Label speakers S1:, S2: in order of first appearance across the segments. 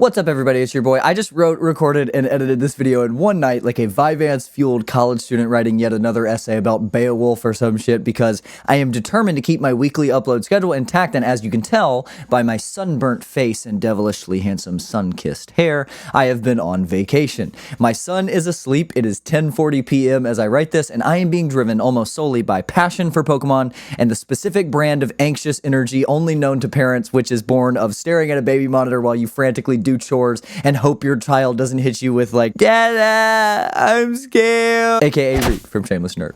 S1: What's up, everybody? It's your boy. I just wrote, recorded, and edited this video in one night like a Vyvanse-fueled college student writing yet another essay about Beowulf or some shit because I am determined to keep my weekly upload schedule intact, and as you can tell by my sunburnt face and devilishly handsome sun-kissed hair, I have been on vacation. My son is asleep. It is 10:40 p.m. as I write this, and I am being driven almost solely by passion for Pokemon and the specific brand of anxious energy only known to parents, which is born of staring at a baby monitor while you frantically do chores and hope your child doesn't hit you with like, "Dada, I'm scared," aka Reek from Shameless Nerd.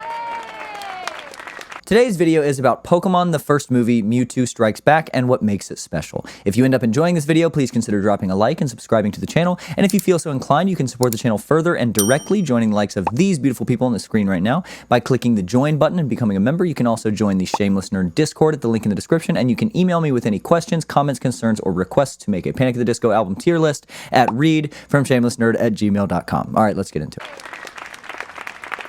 S1: Today's video is about Pokemon the first movie, Mewtwo Strikes Back, and what makes it special. If you end up enjoying this video, please consider dropping a like and subscribing to the channel, and if you feel so inclined, you can support the channel further and directly joining the likes of these beautiful people on the screen right now by clicking the join button and becoming a member. You can also join the Shameless Nerd Discord at the link in the description, and you can email me with any questions, comments, concerns, or requests to make a Panic at the Disco album tier list at readfromshamelessnerd@gmail.com. All right, let's get into it.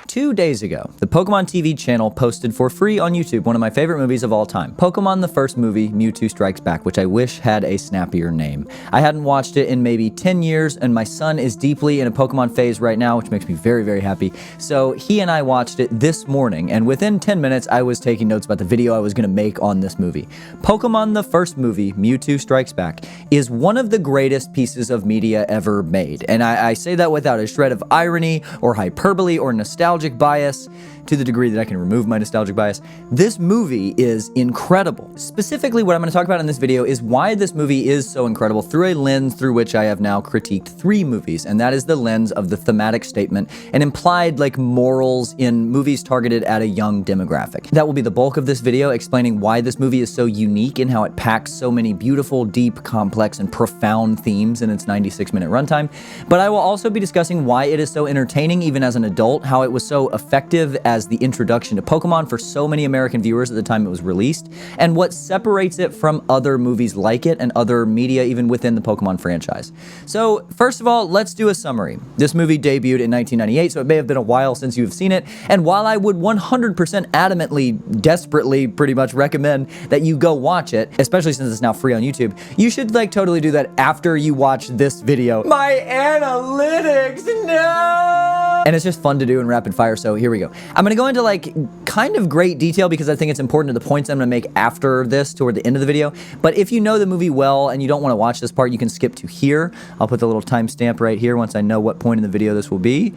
S1: 2 days ago, the Pokemon TV channel posted for free on YouTube one of my favorite movies of all time, Pokemon the first movie, Mewtwo Strikes Back, which I wish had a snappier name. I hadn't watched it in maybe 10 years, and my son is deeply in a Pokemon phase right now, which makes me very, very happy. So he and I watched it this morning, and within 10 minutes, I was taking notes about the video I was going to make on this movie. Pokemon the first movie, Mewtwo Strikes Back, is one of the greatest pieces of media ever made, and I say that without a shred of irony or hyperbole or nostalgia bias, to the degree that I can remove my nostalgic bias. This movie is incredible. Specifically, what I'm going to talk about in this video is why this movie is so incredible through a lens through which I have now critiqued 3 movies, and that is the lens of the thematic statement and implied like morals in movies targeted at a young demographic. That will be the bulk of this video, explaining why this movie is so unique and how it packs so many beautiful, deep, complex, and profound themes in its 96-minute runtime. But I will also be discussing why it is so entertaining even as an adult, how it was so effective as the introduction to Pokemon for so many American viewers at the time it was released, and what separates it from other movies like it and other media even within the Pokemon franchise. So first of all, let's do a summary. This movie debuted in 1998, so it may have been a while since you've seen it, and while I would 100% adamantly, desperately pretty much recommend that you go watch it, especially since it's now free on YouTube, you should like totally do that after you watch this video. My analytics, no! And it's just fun to do in rapid fire, so here we go. I'm gonna go into like kind of great detail because I think it's important to the points I'm gonna make after this toward the end of the video. But if you know the movie well and you don't want to watch this part, you can skip to here. I'll put the little timestamp right here once I know what point in the video this will be.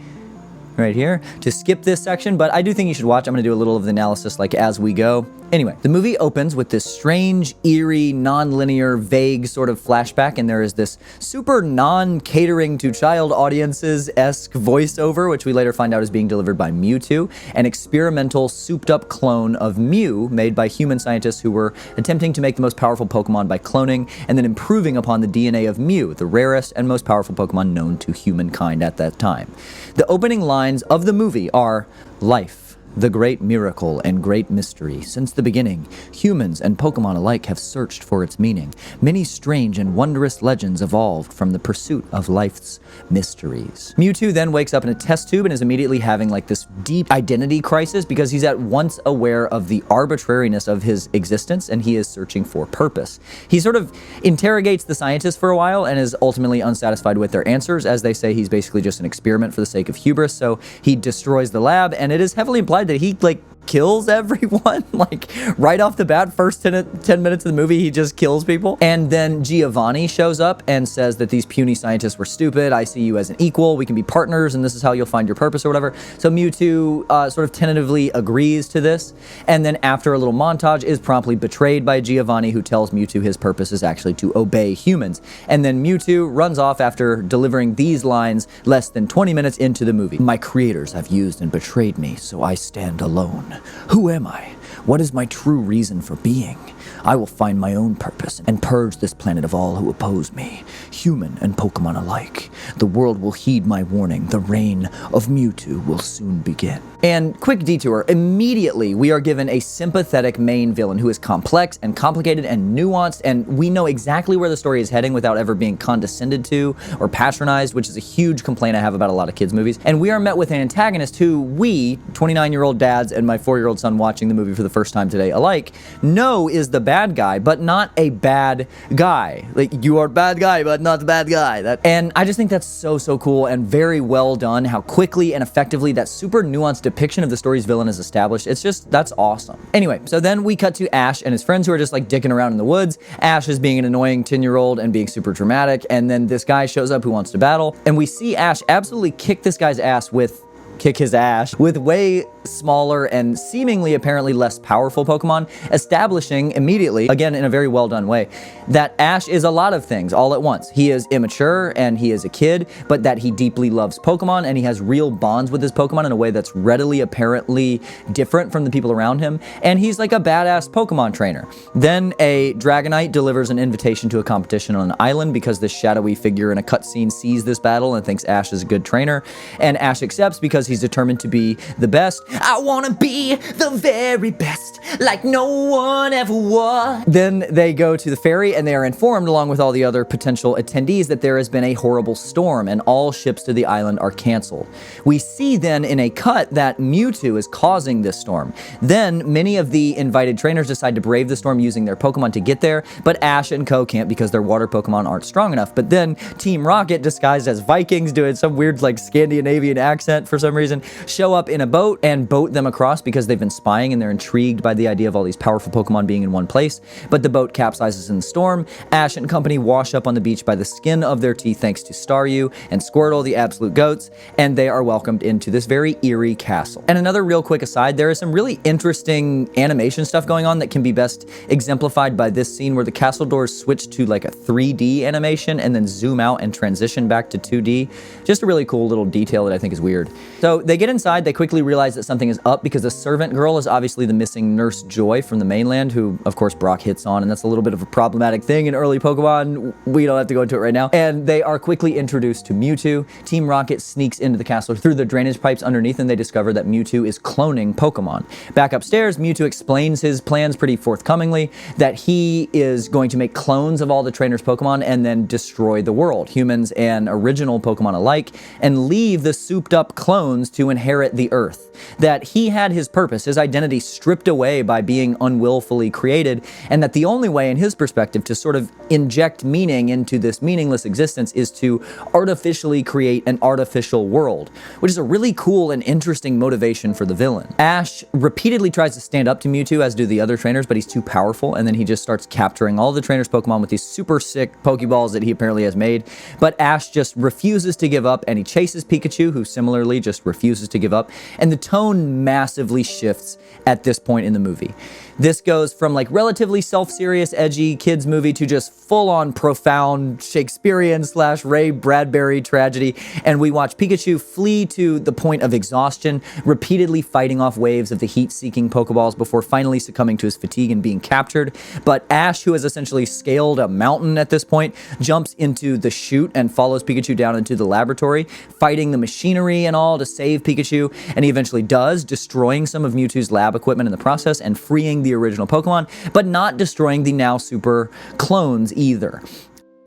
S1: Right here to skip this section, but I do think you should watch. I'm going to do a little of the analysis like as we go. Anyway, the movie opens with this strange, eerie, non-linear, vague sort of flashback, and there is this super non-catering to child audiences-esque voiceover, which we later find out is being delivered by Mewtwo, an experimental, souped-up clone of Mew made by human scientists who were attempting to make the most powerful Pokemon by cloning and then improving upon the DNA of Mew, the rarest and most powerful Pokemon known to humankind at that time. The opening lines of the movie are, "Life, the great miracle and great mystery. Since the beginning, humans and Pokemon alike have searched for its meaning. Many strange and wondrous legends evolved from the pursuit of life's mysteries." Mewtwo then wakes up in a test tube and is immediately having like this deep identity crisis because he's at once aware of the arbitrariness of his existence and he is searching for purpose. He sort of interrogates the scientists for a while and is ultimately unsatisfied with their answers, as they say he's basically just an experiment for the sake of hubris, so he destroys the lab, and it is heavily implied that he like kills everyone like right off the bat. First 10 minutes of the movie he just kills people, and then Giovanni shows up and says that these puny scientists were stupid. I see you as an equal, we can be partners, and this is how you'll find your purpose or whatever. So Mewtwo sort of tentatively agrees to this, and then after a little montage is promptly betrayed by Giovanni, who tells Mewtwo his purpose is actually to obey humans. And then Mewtwo runs off after delivering these lines less than 20 minutes into the movie. "My creators have used and betrayed me, so I stand alone. Who am I? What is my true reason for being? I will find my own purpose and purge this planet of all who oppose me, human and Pokemon alike. The world will heed my warning. The reign of Mewtwo will soon begin. And quick detour, immediately we are given a sympathetic main villain who is complex and complicated and nuanced, and we know exactly where the story is heading without ever being condescended to or patronized, which is a huge complaint I have about a lot of kids' movies. And we are met with an antagonist who we, 29-year-old dads and my 4-year-old son watching the movie for the first time today alike, know is the bad guy, but not a bad guy. Like, you are bad guy, but not the bad guy. And I just think that's so cool and very well done, how quickly and effectively that super nuanced depiction of the story's villain is established. It's just, that's awesome. Anyway, so then we cut to Ash and his friends who are just like dicking around in the woods. Ash is being an annoying 10-year-old and being super dramatic, and then this guy shows up who wants to battle, and we see Ash absolutely kick his ass with way smaller and seemingly apparently less powerful Pokemon, establishing immediately, again in a very well done way, that Ash is a lot of things all at once. He is immature and he is a kid, but that he deeply loves Pokemon and he has real bonds with his Pokemon in a way that's readily apparently different from the people around him, and he's like a badass Pokemon trainer. Then a Dragonite delivers an invitation to a competition on an island because this shadowy figure in a cutscene sees this battle and thinks Ash is a good trainer, and Ash accepts because he's determined to be the best. I wanna be the very best, like no one ever was. Then they go to the ferry and they are informed, along with all the other potential attendees, that there has been a horrible storm and all ships to the island are canceled. We see then in a cut that Mewtwo is causing this storm. Then many of the invited trainers decide to brave the storm using their Pokemon to get there, but Ash and co can't because their water Pokemon aren't strong enough. But then Team Rocket, disguised as Vikings, doing some weird like Scandinavian accent for some reason, show up in a boat and boat them across because they've been spying and they're intrigued by the idea of all these powerful Pokemon being in one place. But the boat capsizes in the storm. Ash and company wash up on the beach by the skin of their teeth thanks to Staryu and Squirtle, the absolute goats, and they are welcomed into this very eerie castle. And another real quick aside, there is some really interesting animation stuff going on that can be best exemplified by this scene where the castle doors switch to like a 3D animation and then zoom out and transition back to 2D. Just a really cool little detail that I think is weird. So they get inside, they quickly realize that something is up because the servant girl is obviously the missing Nurse Joy from the mainland, who of course Brock hits on, and that's a little bit of a problematic thing in early Pokemon. We don't have to go into it right now. And they are quickly introduced to Mewtwo. Team Rocket sneaks into the castle through the drainage pipes underneath, and they discover that Mewtwo is cloning Pokemon. Back upstairs, Mewtwo explains his plans pretty forthcomingly, that he is going to make clones of all the trainers' Pokemon and then destroy the world, humans and original Pokemon alike, and leave the souped up clones to inherit the Earth. That he had his purpose, his identity stripped away by being unwillfully created, and that the only way in his perspective to sort of inject meaning into this meaningless existence is to artificially create an artificial world, which is a really cool and interesting motivation for the villain. Ash repeatedly tries to stand up to Mewtwo, as do the other trainers, but he's too powerful, and then he just starts capturing all the trainers' Pokemon with these super sick Pokeballs that he apparently has made. But Ash just refuses to give up, and he chases Pikachu, who similarly just refuses to give up, and the tone massively shifts at this point in the movie. This goes from like relatively self-serious, edgy kids movie to just full-on profound Shakespearean / Ray Bradbury tragedy, and we watch Pikachu flee to the point of exhaustion, repeatedly fighting off waves of the heat-seeking Pokeballs before finally succumbing to his fatigue and being captured. But Ash, who has essentially scaled a mountain at this point, jumps into the chute and follows Pikachu down into the laboratory, fighting the machinery and all to save Pikachu, and he eventually does, destroying some of Mewtwo's lab equipment in the process and freeing the original Pokemon, but not destroying the now super clones either.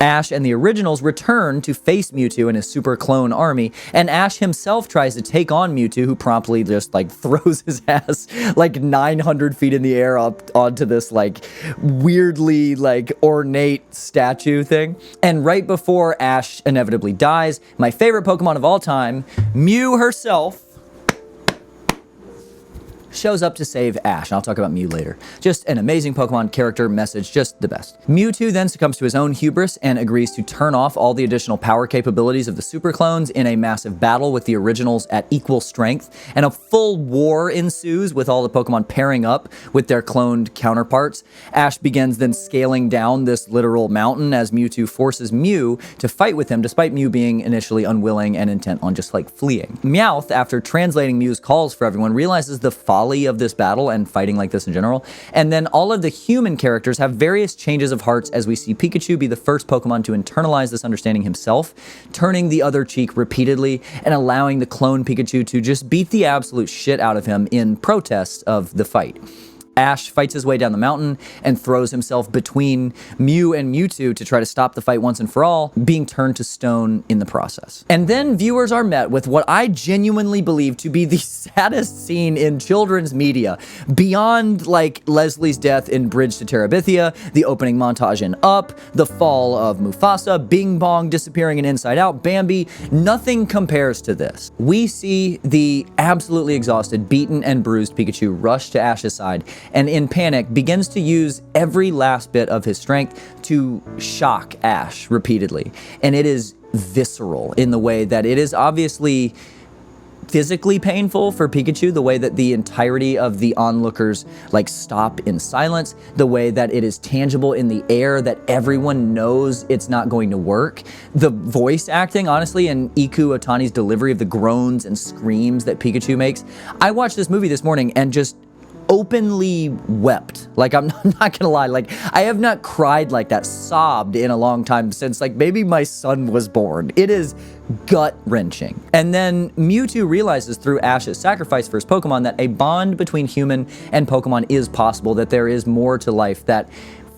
S1: Ash and the originals return to face Mewtwo and his super clone army, and Ash himself tries to take on Mewtwo, who promptly just like throws his ass like 900 feet in the air up onto this like weirdly like ornate statue thing. And right before Ash inevitably dies, my favorite Pokemon of all time, Mew herself, shows up to save Ash, and I'll talk about Mew later. Just an amazing Pokemon character, message, just the best. Mewtwo then succumbs to his own hubris and agrees to turn off all the additional power capabilities of the super clones in a massive battle with the originals at equal strength, and a full war ensues with all the Pokemon pairing up with their cloned counterparts. Ash begins then scaling down this literal mountain as Mewtwo forces Mew to fight with him, despite Mew being initially unwilling and intent on just like fleeing. Meowth, after translating Mew's calls for everyone, realizes the father folly of this battle and fighting like this in general. And then all of the human characters have various changes of hearts as we see Pikachu be the first Pokemon to internalize this understanding himself, turning the other cheek repeatedly and allowing the clone Pikachu to just beat the absolute shit out of him in protest of the fight. Ash fights his way down the mountain and throws himself between Mew and Mewtwo to try to stop the fight once and for all, being turned to stone in the process. And then viewers are met with what I genuinely believe to be the saddest scene in children's media, beyond like Leslie's death in Bridge to Terabithia, the opening montage in Up, the fall of Mufasa, Bing Bong disappearing in Inside Out, Bambi. Nothing compares to this. We see the absolutely exhausted, beaten and bruised Pikachu rush to Ash's side, and in panic begins to use every last bit of his strength to shock Ash repeatedly. And it is visceral in the way that it is obviously physically painful for Pikachu, the way that the entirety of the onlookers like stop in silence, the way that it is tangible in the air, that everyone knows it's not going to work. The voice acting, honestly, and Iku Otani's delivery of the groans and screams that Pikachu makes. I watched this movie this morning and just openly wept. Like, I'm not gonna lie, like, I have not cried like that, sobbed in a long time since like maybe my son was born. It is gut-wrenching. And then Mewtwo realizes through Ash's sacrifice for his Pokemon that a bond between human and Pokemon is possible, that there is more to life, that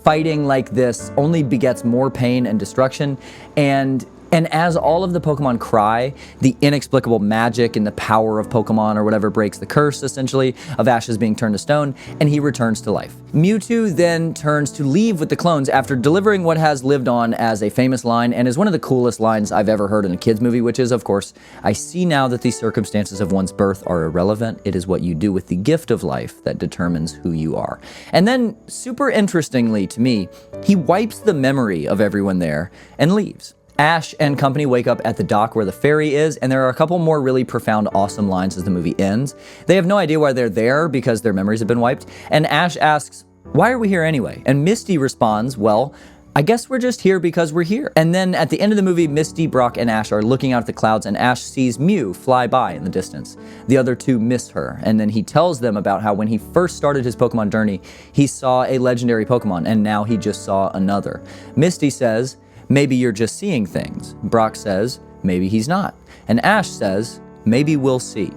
S1: fighting like this only begets more pain and destruction. And as all of the Pokemon cry, the inexplicable magic and the power of Pokemon or whatever breaks the curse, essentially, of Ash's being turned to stone, and he returns to life. Mewtwo then turns to leave with the clones after delivering what has lived on as a famous line and is one of the coolest lines I've ever heard in a kid's movie, which is, of course, "I see now that the circumstances of one's birth are irrelevant. It is what you do with the gift of life that determines who you are." And then, super interestingly to me, he wipes the memory of everyone there and leaves. Ash and company wake up at the dock where the ferry is, and there are a couple more really profound, awesome lines as the movie ends. They have no idea why they're there because their memories have been wiped, and Ash asks, "Why are we here anyway?" And Misty responds, "Well, I guess we're just here because we're here." And then at the end of the movie, Misty, Brock, and Ash are looking out at the clouds, and Ash sees Mew fly by in the distance. The other two miss her, and then he tells them about how when he first started his Pokemon journey, he saw a legendary Pokemon, and now he just saw another. Misty says, "Maybe you're just seeing things." Brock says, "Maybe he's not." And Ash says, "Maybe we'll see."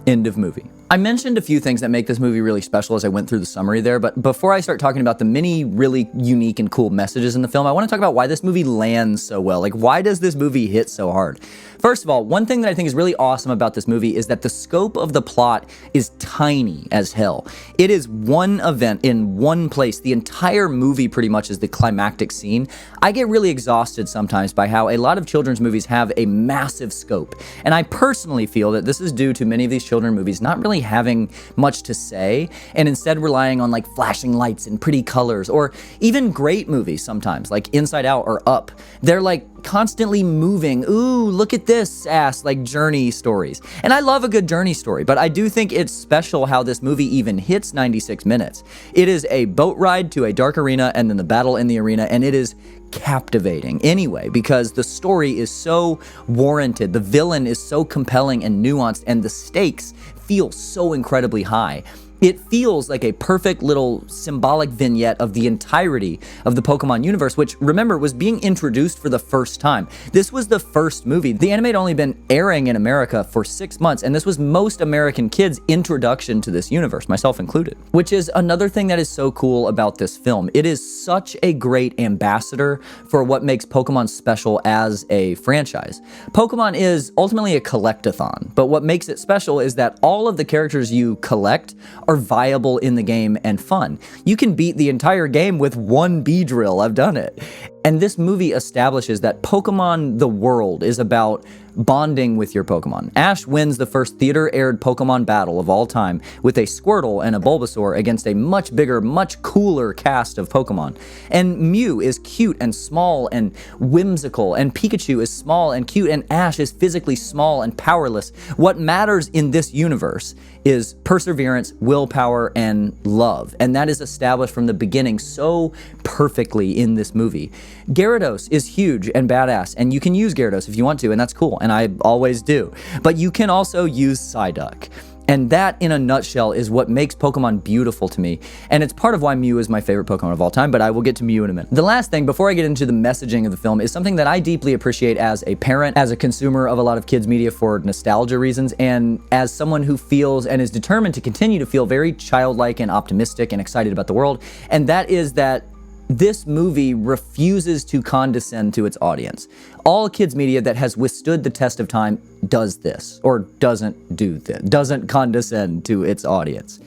S1: End of movie. I mentioned a few things that make this movie really special as I went through the summary there, but before I start talking about the many really unique and cool messages in the film, I want to talk about why this movie lands so well. Like, why does this movie hit so hard? First of all, one thing that I think is really awesome about this movie is that the scope of the plot is tiny as hell. It is one event in one place. The entire movie pretty much is the climactic scene. I get really exhausted sometimes by how a lot of children's movies have a massive scope. And I personally feel that this is due to many of these children's movies not really having much to say, and instead relying on like flashing lights and pretty colors, or even great movies sometimes, like Inside Out or Up. They're like constantly moving, ooh, look at this ass, like journey stories. And I love a good journey story, but I do think it's special how this movie even hits 96 minutes. It is a boat ride to a dark arena and then the battle in the arena, and it is captivating anyway because the story is so warranted, the villain is so compelling and nuanced, and the stakes feel so incredibly high. It feels like a perfect little symbolic vignette of the entirety of the Pokemon universe, which, remember, was being introduced for the first time. This was the first movie. The anime had only been airing in America for 6 months, and this was most American kids' introduction to this universe, myself included. Which is another thing that is so cool about this film. It is such a great ambassador for what makes Pokemon special as a franchise. Pokemon is ultimately a collect-a-thon, but what makes it special is that all of the characters you collect are viable in the game and fun. You can beat the entire game with one Beedrill. I've done it. And this movie establishes that Pokemon the world is about bonding with your Pokemon. Ash wins the first theater-aired Pokemon battle of all time with a Squirtle and a Bulbasaur against a much bigger, much cooler cast of Pokemon. And Mew is cute and small and whimsical, and Pikachu is small and cute, and Ash is physically small and powerless. What matters in this universe is perseverance, willpower, and love. And that is established from the beginning so perfectly in this movie. Gyarados is huge and badass, and you can use Gyarados if you want to, and that's cool, and I always do. But you can also use Psyduck. And that, in a nutshell, is what makes Pokemon beautiful to me. And it's part of why Mew is my favorite Pokemon of all time, but I will get to Mew in a minute. The last thing, before I get into the messaging of the film, is something that I deeply appreciate as a parent, as a consumer of a lot of kids' media for nostalgia reasons, and as someone who feels and is determined to continue to feel very childlike and optimistic and excited about the world. And that is that this movie refuses to condescend to its audience. All kids media that has withstood the test of time does this, or doesn't do this, doesn't condescend to its audience.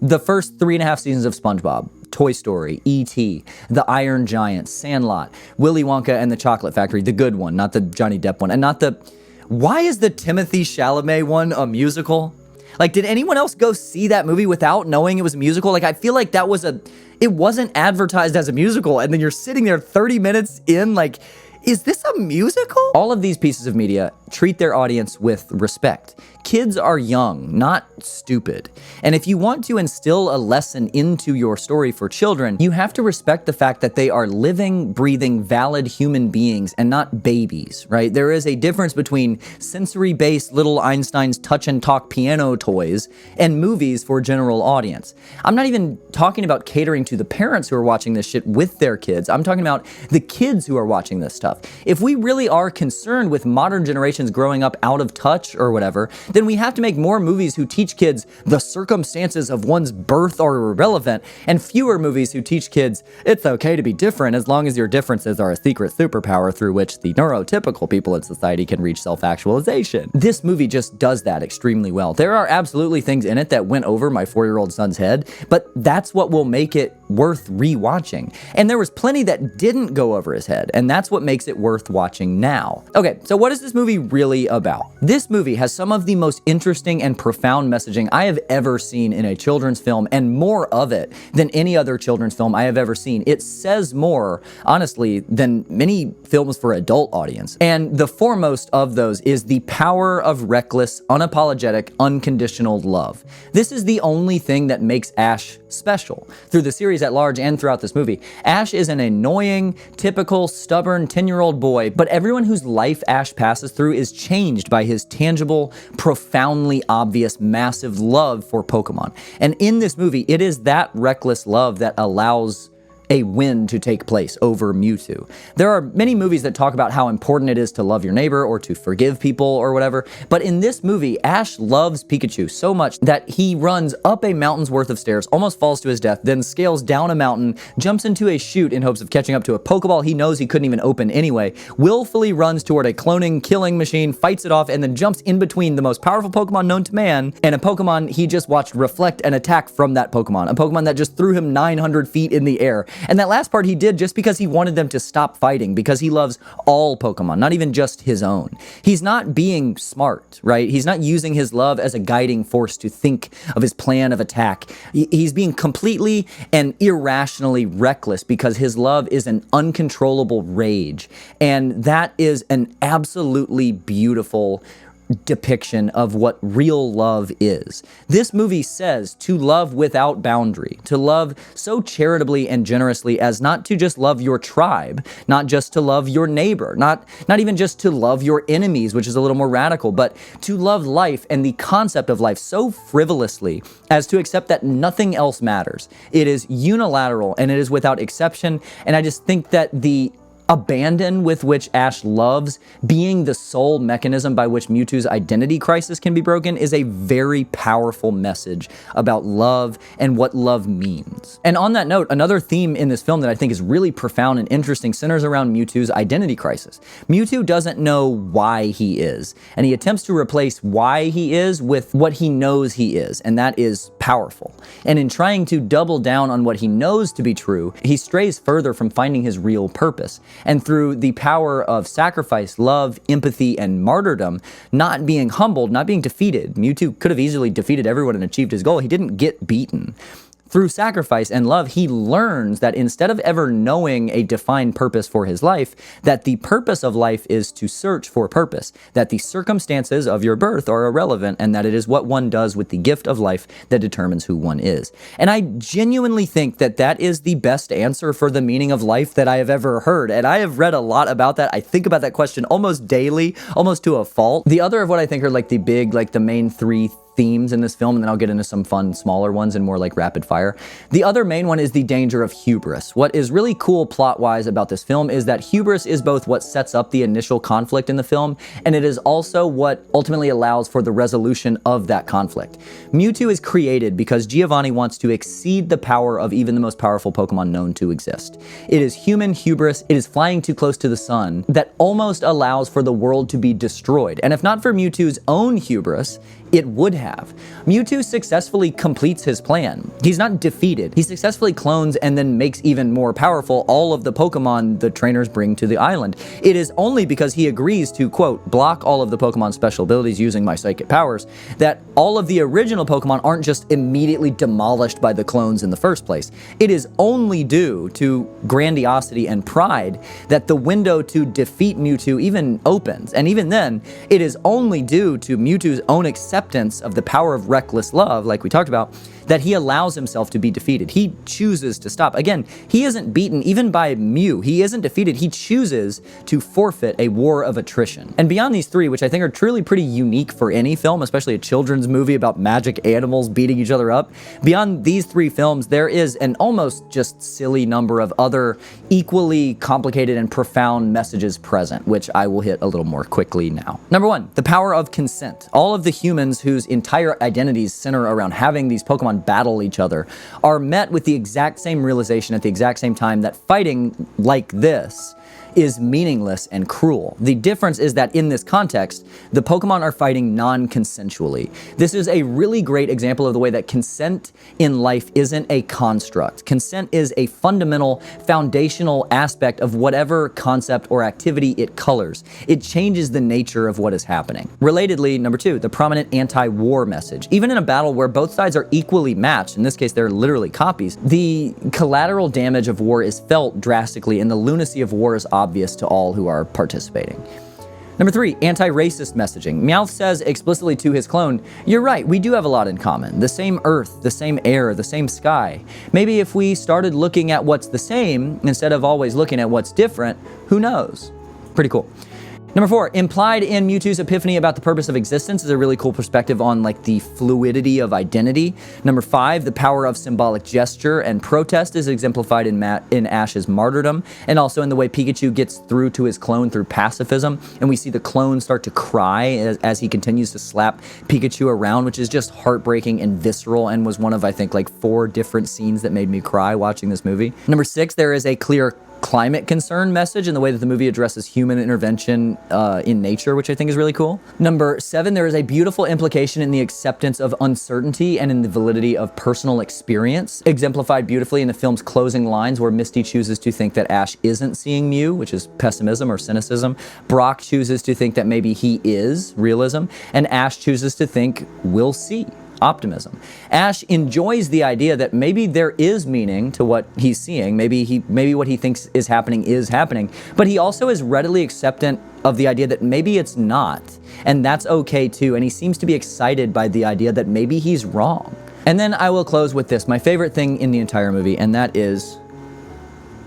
S1: The first 3.5 seasons of SpongeBob, Toy Story, E.T., The Iron Giant, Sandlot, Willy Wonka and the Chocolate Factory, the good one, not the Johnny Depp one, and not the... Why is the Timothée Chalamet one a musical? Like, did anyone else go see that movie without knowing it was a musical? Like, I feel like that was it wasn't advertised as a musical, and then you're sitting there 30 minutes in, like, is this a musical? All of these pieces of media treat their audience with respect. Kids are young, not stupid. And if you want to instill a lesson into your story for children, you have to respect the fact that they are living, breathing, valid human beings and not babies, right? There is a difference between sensory-based little Einstein's touch and talk piano toys and movies for general audience. I'm not even talking about catering to the parents who are watching this shit with their kids. I'm talking about the kids who are watching this stuff. If we really are concerned with modern generations growing up out of touch or whatever, then we have to make more movies who teach kids the circumstances of one's birth are irrelevant, and fewer movies who teach kids it's okay to be different as long as your differences are a secret superpower through which the neurotypical people in society can reach self-actualization. This movie just does that extremely well. There are absolutely things in it that went over my 4-year-old son's head, but that's what will make it worth rewatching. And there was plenty that didn't go over his head, and that's what makes it worth watching now. Okay, so what is this movie really about? This movie has some of the most interesting and profound messaging I have ever seen in a children's film, and more of it than any other children's film I have ever seen. It says more, honestly, than many films for adult audience. And the foremost of those is the power of reckless, unapologetic, unconditional love. This is the only thing that makes Ash special. Through the series at large and throughout this movie, Ash is an annoying, typical, stubborn 10-year-old boy, but everyone whose life Ash passes through is changed by his tangible, profoundly obvious, massive love for Pokemon. And in this movie, it is that reckless love that allows a win to take place over Mewtwo. There are many movies that talk about how important it is to love your neighbor or to forgive people or whatever, but in this movie, Ash loves Pikachu so much that he runs up a mountain's worth of stairs, almost falls to his death, then scales down a mountain, jumps into a chute in hopes of catching up to a Pokeball he knows he couldn't even open anyway, willfully runs toward a cloning, killing machine, fights it off, and then jumps in between the most powerful Pokemon known to man and a Pokemon he just watched reflect an attack from that Pokemon, a Pokemon that just threw him 900 feet in the air. And that last part he did just because he wanted them to stop fighting, because he loves all Pokemon, not even just his own. He's not being smart, right? He's not using his love as a guiding force to think of his plan of attack. He's being completely and irrationally reckless because his love is an uncontrollable rage. And that is an absolutely beautiful depiction of what real love is. This movie says to love without boundary, to love so charitably and generously as not to just love your tribe, not just to love your neighbor, not even just to love your enemies, which is a little more radical, but to love life and the concept of life so frivolously as to accept that nothing else matters. It is unilateral and it is without exception, and I just think that the abandon with which Ash loves being the sole mechanism by which Mewtwo's identity crisis can be broken is a very powerful message about love and what love means. And on that note, another theme in this film that I think is really profound and interesting centers around Mewtwo's identity crisis. Mewtwo doesn't know why he is, and he attempts to replace why he is with what he knows he is, and that is powerful. And in trying to double down on what he knows to be true, he strays further from finding his real purpose. And through the power of sacrifice, love, empathy, and martyrdom, not being humbled, not being defeated. Mewtwo could have easily defeated everyone and achieved his goal. He didn't get beaten. Through sacrifice and love, he learns that instead of ever knowing a defined purpose for his life, that the purpose of life is to search for purpose, that the circumstances of your birth are irrelevant, and that it is what one does with the gift of life that determines who one is. And I genuinely think that that is the best answer for the meaning of life that I have ever heard. And I have read a lot about that. I think about that question almost daily, almost to a fault. The other of what I think are like the big, like the main three themes in this film, and then I'll get into some fun, smaller ones and more like rapid fire. The other main one is the danger of hubris. What is really cool plot-wise about this film is that hubris is both what sets up the initial conflict in the film, and it is also what ultimately allows for the resolution of that conflict. Mewtwo is created because Giovanni wants to exceed the power of even the most powerful Pokemon known to exist. It is human hubris, it is flying too close to the sun, that almost allows for the world to be destroyed. And if not for Mewtwo's own hubris, it would have. Mewtwo successfully completes his plan. He's not defeated. He successfully clones and then makes even more powerful all of the Pokemon the trainers bring to the island. It is only because he agrees to, quote, block all of the Pokemon's special abilities using my psychic powers, that all of the original Pokemon aren't just immediately demolished by the clones in the first place. It is only due to grandiosity and pride that the window to defeat Mewtwo even opens. And even then, it is only due to Mewtwo's own acceptance of the power of reckless love, like we talked about, that he allows himself to be defeated. He chooses to stop. Again, he isn't beaten even by Mew. He isn't defeated. He chooses to forfeit a war of attrition. And beyond these three, which I think are truly pretty unique for any film, especially a children's movie about magic animals beating each other up, beyond these three films, there is an almost just silly number of other equally complicated and profound messages present, which I will hit a little more quickly now. Number one, the power of consent. All of the humans whose entire identities center around having these Pokemon battle each other are met with the exact same realization at the exact same time that fighting like this is meaningless and cruel. The difference is that in this context, the Pokemon are fighting non-consensually. This is a really great example of the way that consent in life isn't a construct. Consent is a fundamental, foundational aspect of whatever concept or activity it colors. It changes the nature of what is happening. Relatedly, number two, the prominent anti-war message. Even in a battle where both sides are equally matched, in this case they're literally copies, the collateral damage of war is felt drastically, and the lunacy of war is obvious to all who are participating. Number three, anti-racist messaging. Meowth says explicitly to his clone, "You're right, we do have a lot in common. The same earth, the same air, the same sky. Maybe if we started looking at what's the same instead of always looking at what's different, who knows?" Pretty cool. Number four, implied in Mewtwo's epiphany about the purpose of existence is a really cool perspective on like the fluidity of identity. Number five, the power of symbolic gesture and protest is exemplified in Ash's martyrdom, and also in the way Pikachu gets through to his clone through pacifism, and we see the clone start to cry as he continues to slap Pikachu around, which is just heartbreaking and visceral, and was one of, I think, like 4 different scenes that made me cry watching this movie. Number six, there is a clear climate concern message in the way that the movie addresses human intervention in nature, which I think is really cool. Number seven, there is a beautiful implication in the acceptance of uncertainty and in the validity of personal experience, exemplified beautifully in the film's closing lines where Misty chooses to think that Ash isn't seeing Mew, which is pessimism or cynicism. Brock chooses to think that maybe he is, realism, and Ash chooses to think we'll see, optimism. Ash enjoys the idea that maybe there is meaning to what he's seeing. Maybe what he thinks is happening, but he also is readily acceptant of the idea that maybe it's not, and that's okay too. And he seems to be excited by the idea that maybe he's wrong. And then I will close with this, my favorite thing in the entire movie, and that is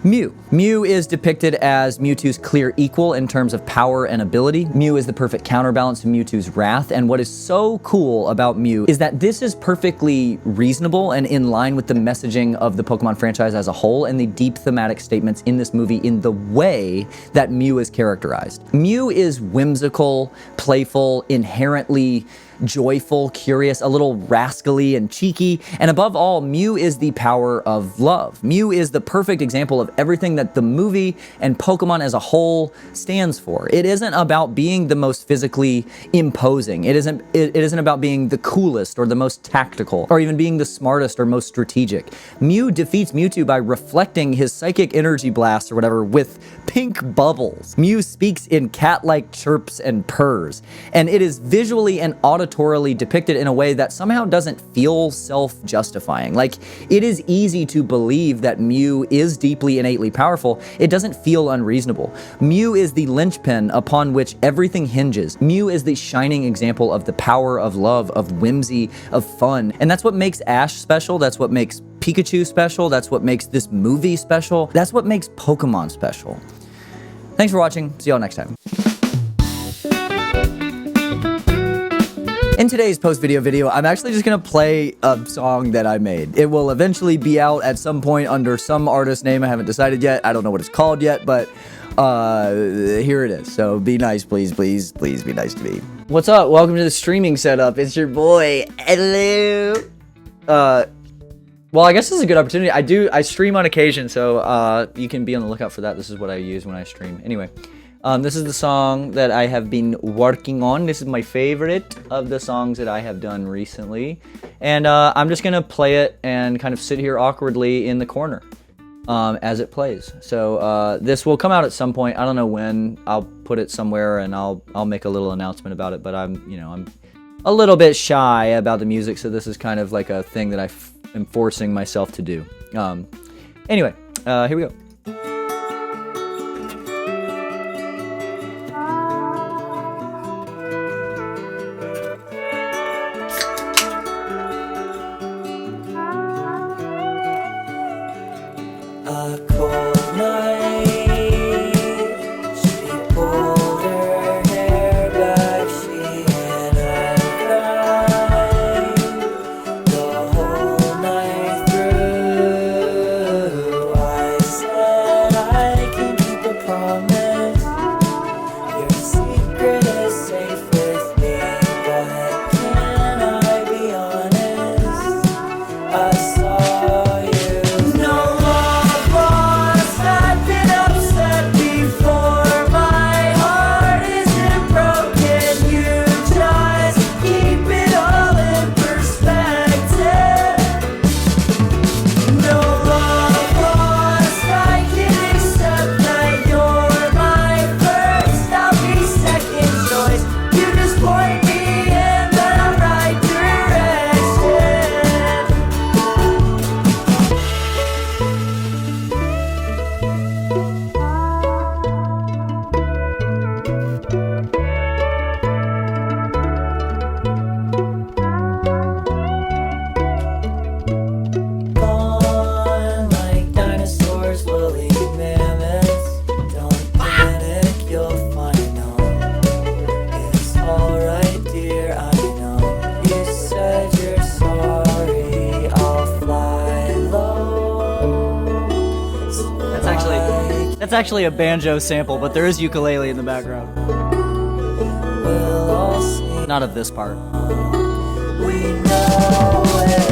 S1: Mew. Mew is depicted as Mewtwo's clear equal in terms of power and ability. Mew is the perfect counterbalance to Mewtwo's wrath, and what is so cool about Mew is that this is perfectly reasonable and in line with the messaging of the Pokemon franchise as a whole and the deep thematic statements in this movie in the way that Mew is characterized. Mew is whimsical, playful, inherently joyful, curious, a little rascally and cheeky, and above all, Mew is the power of love. Mew is the perfect example of everything that the movie and Pokemon as a whole stands for. It isn't about being the most physically imposing. It isn't about being the coolest or the most tactical or even being the smartest or most strategic. Mew defeats Mewtwo by reflecting his psychic energy blast or whatever with pink bubbles. Mew speaks in cat-like chirps and purrs, and it is visually and auditorily depicted in a way that somehow doesn't feel self-justifying. Like, it is easy to believe that Mew is deeply innately powerful. It doesn't feel unreasonable. Mew is the linchpin upon which everything hinges. Mew is the shining example of the power of love, of whimsy, of fun, and that's what makes Ash special. That's what makes Pikachu special. That's what makes this movie special. That's what makes Pokemon special. Thanks for watching. See y'all next time. In today's post-video video, I'm actually just gonna play a song that I made. It will eventually be out at some point under some artist name I haven't decided yet. I don't know what it's called yet, but here it is. So be nice, please, please, please be nice to me. What's up? Welcome to the streaming setup. It's your boy. Hello. Well, I guess this is a good opportunity. I stream on occasion, so you can be on the lookout for that. This is what I use when I stream. Anyway. This is the song that I have been working on. This is my favorite of the songs that I have done recently. And I'm just going to play it and kind of sit here awkwardly in the corner as it plays. So this will come out at some point. I don't know when. I'll put it somewhere and I'll make a little announcement about it. But I'm a little bit shy about the music, so this is kind of like a thing that I am forcing myself to do. Anyway, here we go. A cold night, she pulled her hair back, she and I cried the whole night through. I said I can keep a promise, your secret is safe with me, but can I be honest? I saw you. No. That's actually a banjo sample, but there is ukulele in the background. Not of this part. We know it.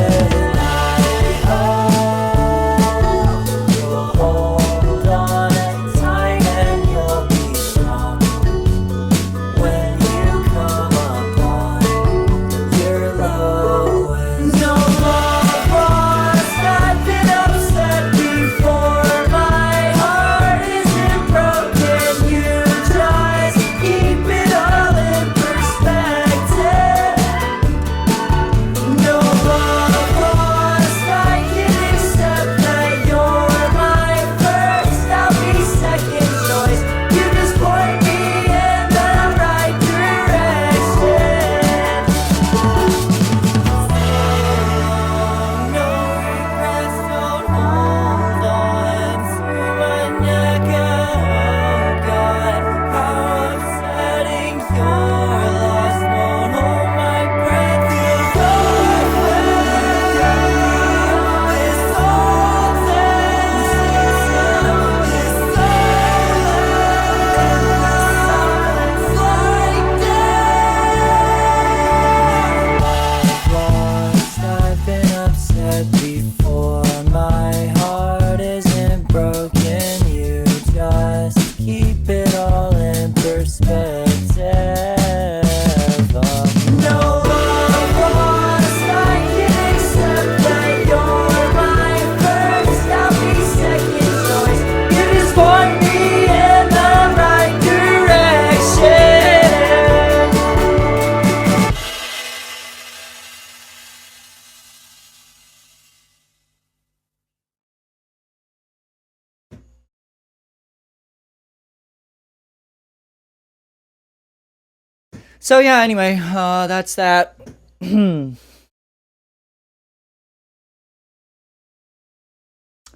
S1: So yeah, anyway, that's that.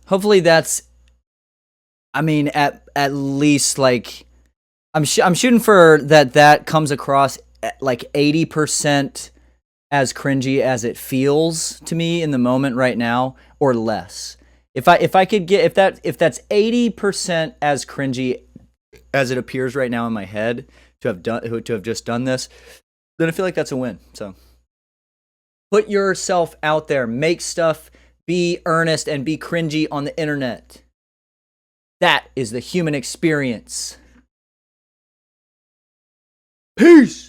S1: Hopefully that's, I mean, at least like, I'm shooting for that comes across at like 80% as cringy as it feels to me in the moment right now, or less. If I could get, if that's 80% as cringy as it appears right now in my head to have just done this, then I feel like that's a win. So put yourself out there, make stuff, be earnest, and be cringy on the internet. That is the human experience. Peace.